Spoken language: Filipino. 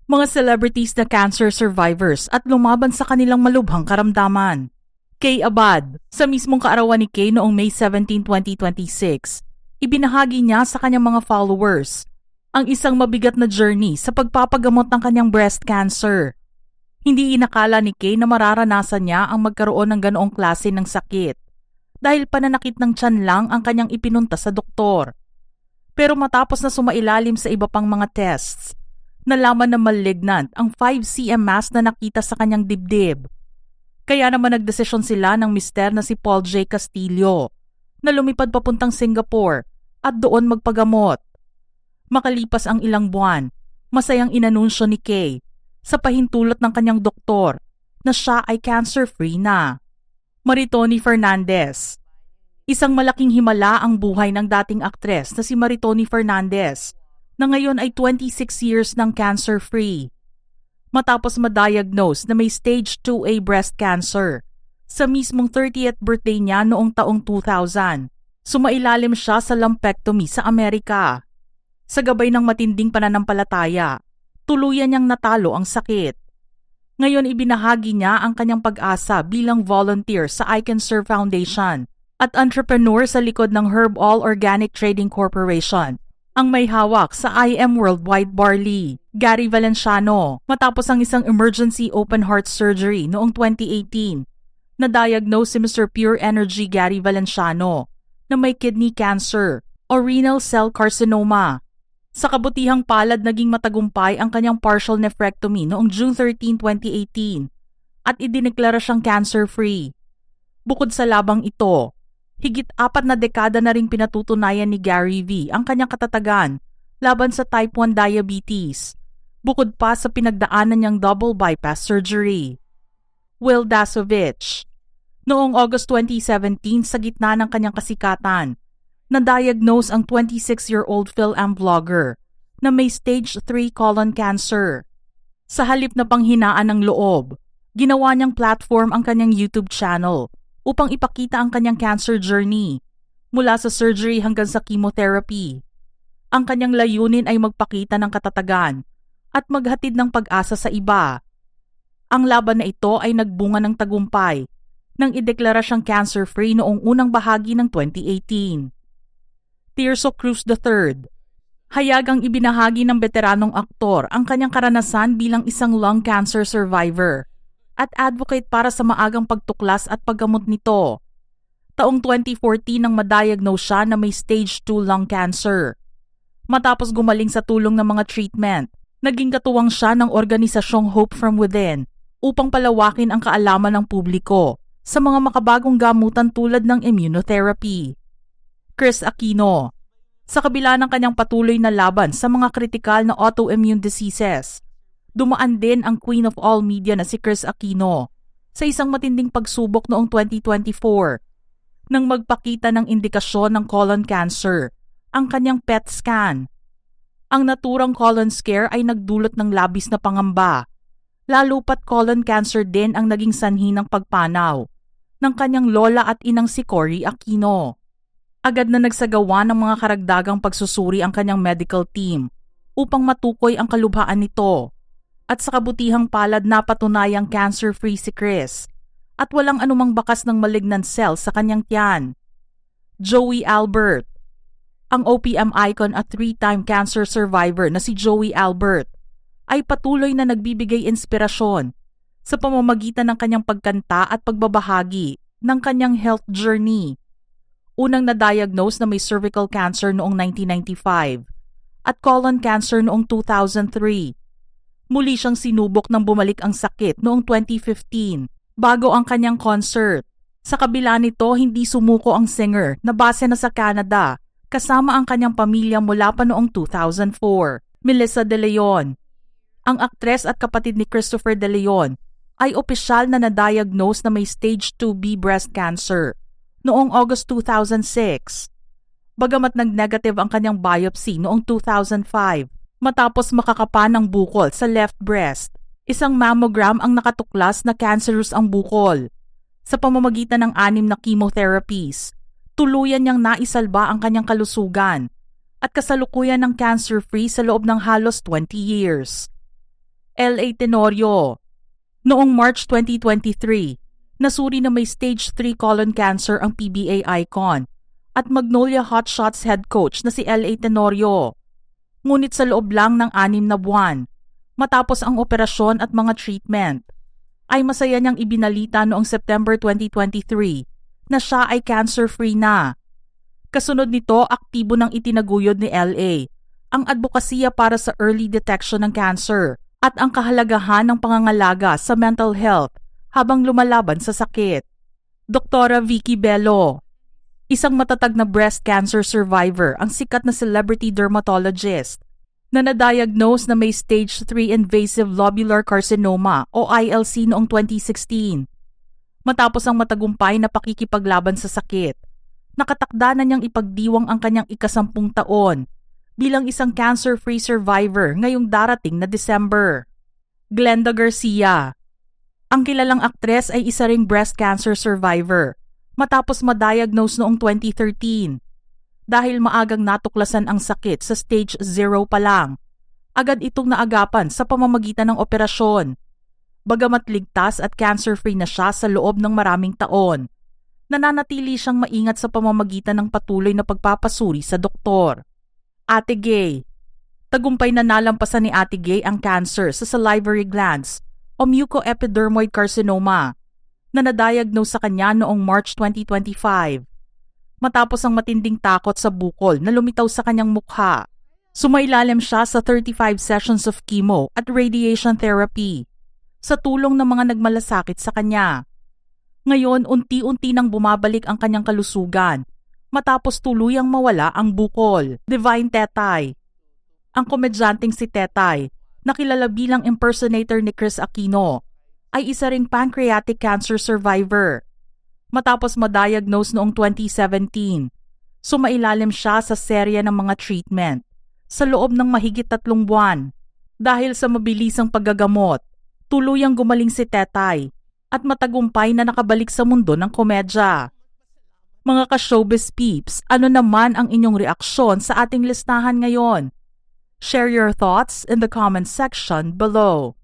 mga celebrities na cancer survivors at lumaban sa kanilang malubhang karamdaman. Kay Abad, sa mismong kaarawan ni Kay noong May 17, 2026, ibinahagi niya sa kanyang mga followers ang isang mabigat na journey sa pagpapagamot ng kanyang breast cancer. Hindi inakala ni Kay na mararanasan niya ang magkaroon ng ganoong klase ng sakit dahil pananakit ng tiyan lang ang kanyang ipinunta sa doktor. Pero matapos na sumailalim sa iba pang mga tests, nalaman na malignant ang 5 cm mass na nakita sa kanyang dibdib. Kaya naman nagdesisyon sila ng mister na si Paul J. Castillo na lumipad papuntang Singapore at doon magpagamot. Makalipas ang ilang buwan, masayang inanunsyo ni Kay sa pahintulot ng kanyang doktor na siya ay cancer-free na. Maritoni Fernandez. Isang malaking himala ang buhay ng dating aktres na si Maritoni Fernandez na ngayon ay 26 years ng cancer-free. Matapos ma-diagnose na may stage 2A breast cancer sa mismong 30th birthday niya noong taong 2000, sumailalim siya sa lumpectomy sa Amerika. Sa gabay ng matinding pananampalataya, tuluyan niyang natalo ang sakit. Ngayon ibinahagi niya ang kanyang pag-asa bilang volunteer sa I Can Serve Foundation at entrepreneur sa likod ng Herb All Organic Trading Corporation, ang may hawak sa I Am Worldwide Barley, Gary Valenciano, matapos ang isang emergency open heart surgery noong 2018. Na-diagnose si Mr. Pure Energy Gary Valenciano na may kidney cancer o renal cell carcinoma. Sa kabutihang palad naging matagumpay ang kanyang partial nephrectomy noong June 13, 2018 at idineklara siyang cancer-free. Bukod sa labang ito, higit 4 na dekada na ring pinatutunayan ni Gary V ang kanyang katatagan laban sa type 1 diabetes, bukod pa sa pinagdaanan niyang double bypass surgery. Will Dasovich. Noong August 2017, sa gitna ng kanyang kasikatan, na-diagnose ang 26-year-old Fil-Am vlogger na may stage 3 colon cancer. Sa halip na panghinaan ng loob, ginawa niyang platform ang kanyang YouTube channel upang ipakita ang kanyang cancer journey mula sa surgery hanggang sa chemotherapy. Ang kanyang layunin ay magpakita ng katatagan at maghatid ng pag-asa sa iba. Ang laban na ito ay nagbunga ng tagumpay nang ideklara siyang cancer-free noong unang bahagi ng 2018. Tirso Cruz III. Hayagang ibinahagi ng veteranong aktor ang kanyang karanasan bilang isang lung cancer survivor at advocate para sa maagang pagtuklas at paggamot nito. Taong 2014 nang ma-diagnose siya na may stage 2 lung cancer. Matapos gumaling sa tulong ng mga treatment, naging katuwang siya ng organisasyong Hope From Within upang palawakin ang kaalaman ng publiko sa mga makabagong gamutan tulad ng immunotherapy. Chris Aquino. Sa kabila ng kanyang patuloy na laban sa mga kritikal na autoimmune diseases, dumaan din ang Queen of All Media na si Chris Aquino sa isang matinding pagsubok noong 2024 nang magpakita ng indikasyon ng colon cancer, ang kanyang PET scan. Ang naturang colon scare ay nagdulot ng labis na pangamba, lalo pat colon cancer din ang naging sanhi ng pagpanaw ng kanyang lola at inang si Cory Aquino. Agad na nagsagawa ng mga karagdagang pagsusuri ang kanyang medical team upang matukoy ang kalubhaan nito. At sa kabutihang palad napatunayang cancer-free si Chris at walang anumang bakas ng malignant cell sa kanyang tiyan. Joey Albert. Ang OPM icon at 3-time cancer survivor na si Joey Albert ay patuloy na nagbibigay inspirasyon sa pamamagitan ng kanyang pagkanta at pagbabahagi ng kanyang health journey. Unang na-diagnose na may cervical cancer noong 1995 at colon cancer noong 2003. Muli siyang sinubok nang bumalik ang sakit noong 2015 bago ang kanyang concert. Sa kabila nito, hindi sumuko ang singer na base na sa Canada kasama ang kanyang pamilya mula pa noong 2004. Melissa De Leon. Ang aktres at kapatid ni Christopher De Leon ay opisyal na na-diagnose na may stage 2B breast cancer noong August 2006. Bagamat nag-negative ang kanyang biopsy noong 2005 matapos makakapa ng bukol sa left breast, isang mammogram ang nakatuklas na cancerous ang bukol. Sa pamamagitan ng 6 na chemotherapies, tuluyan niyang naisalba ang kanyang kalusugan at kasalukuyan ng cancer-free sa loob ng halos 20 years. L.A. Tenorio. Noong March 2023, nasuri na may stage 3 colon cancer ang PBA icon at Magnolia Hotshots head coach na si L.A. Tenorio. Ngunit sa loob lang ng 6 na buwan, matapos ang operasyon at mga treatment, ay masaya niyang ibinalita noong September 2023 na siya ay cancer-free na. Kasunod nito, aktibo ng itinaguyod ni LA ang advokasya para sa early detection ng cancer at ang kahalagahan ng pangangalaga sa mental health habang lumalaban sa sakit. Doktora Vicky Bello, isang matatag na breast cancer survivor, ang sikat na celebrity dermatologist na na-diagnose na may stage 3 invasive lobular carcinoma o ILC noong 2016. Matapos ang matagumpay na pakikipaglaban sa sakit, nakatakda na niyang ipagdiwang ang kanyang ika-10 taon bilang isang cancer-free survivor ngayong darating na December. Glenda Garcia, ang kilalang aktres, ay isa ring breast cancer survivor matapos ma-diagnose noong 2013. Dahil maagang natuklasan ang sakit sa stage 0 pa lang, agad itong naagapan sa pamamagitan ng operasyon. Bagamat ligtas at cancer-free na siya sa loob ng maraming taon, nananatili siyang maingat sa pamamagitan ng patuloy na pagpapasuri sa doktor. Ate Gay, tagumpay na nalampasan ni Ate Gay ang cancer sa salivary glands o mucoepidermoid carcinoma na na-diagnose sa kanya noong March 2025. Matapos ang matinding takot sa bukol na lumitaw sa kanyang mukha, sumailalim siya sa 35 sessions of chemo at radiation therapy sa tulong ng mga nagmalasakit sa kanya. Ngayon, unti-unti nang bumabalik ang kanyang kalusugan matapos tuluyang mawala ang bukol. Divine Tetay, ang komedyanteng si Tetay, na kilala bilang impersonator ni Chris Aquino, ay isa ring pancreatic cancer survivor. Matapos ma-diagnose noong 2017, sumailalim siya sa serya ng mga treatment sa loob ng mahigit 3 buwan. Dahil sa mabilisang paggagamot, tuluyang gumaling si Tetay at matagumpay na nakabalik sa mundo ng komedya. Mga ka-showbiz peeps, ano naman ang inyong reaksyon sa ating listahan ngayon? Share your thoughts in the comment section below.